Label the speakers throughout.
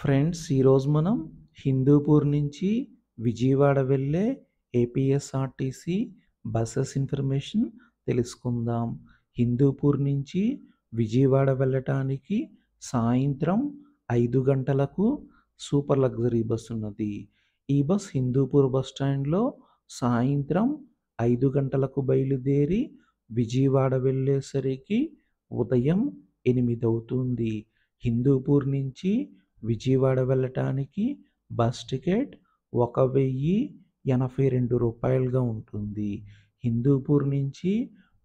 Speaker 1: Friends, ఈరోజు మనం హిందూపూర్ నుంచి విజయవాడ వెళ్ళే ఏపీఎస్ఆర్టీసీ బస్సెస్ ఇన్ఫర్మేషన్ తెలుసుకుందాం. హిందూపూర్ నుంచి విజయవాడ వెళ్ళటానికి సాయంత్రం 5 గంటలకు సూపర్ లగ్జరీ బస్ ఉన్నది. ఈ బస్ హిందూపూర్ బస్ స్టాండ్లో సాయంత్రం 5 గంటలకు బయలుదేరి విజయవాడ వెళ్ళేసరికి ఉదయం 8 అవుతుంది. హిందూపూర్ నుంచి విజయవాడ వెళ్ళటానికి బస్ టికెట్ ₹1082గా ఉంటుంది. హిందూపూర్ నుంచి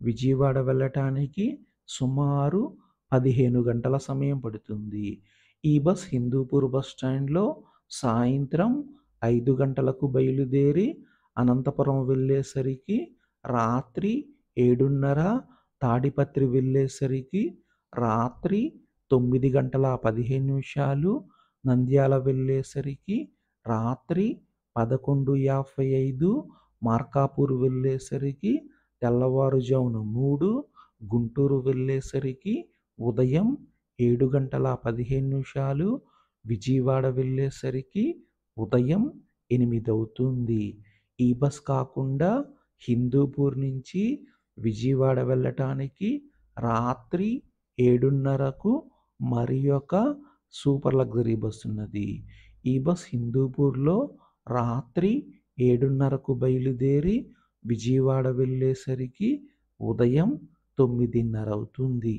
Speaker 1: విజయవాడ వెళ్ళటానికి సుమారు 15 గంటల సమయం పడుతుంది. ఈ బస్ హిందూపూర్ బస్ స్టాండ్లో సాయంత్రం 5 గంటలకు బయలుదేరి అనంతపురం వెళ్ళేసరికి రాత్రి 7:30, తాడిపత్రి వెళ్ళేసరికి రాత్రి 9:15, నంద్యాల వెళ్ళేసరికి రాత్రి 11:55, మార్కాపూర్ వెళ్ళేసరికి తెల్లవారుజామున 3, గుంటూరు వెళ్ళేసరికి ఉదయం 7:15, విజయవాడ వెళ్ళేసరికి ఉదయం 8 అవుతుంది. ఈ బస్ కాకుండా హిందూపూర్ నుంచి విజయవాడ వెళ్ళటానికి రాత్రి 7:30కు మరి ఒక సూపర్ లగ్జరీ బస్ ఉన్నది. ఈ బస్ హిందూపూర్లో రాత్రి 7:30కు బయలుదేరి విజయవాడ వెళ్ళేసరికి ఉదయం 9:30 అవుతుంది.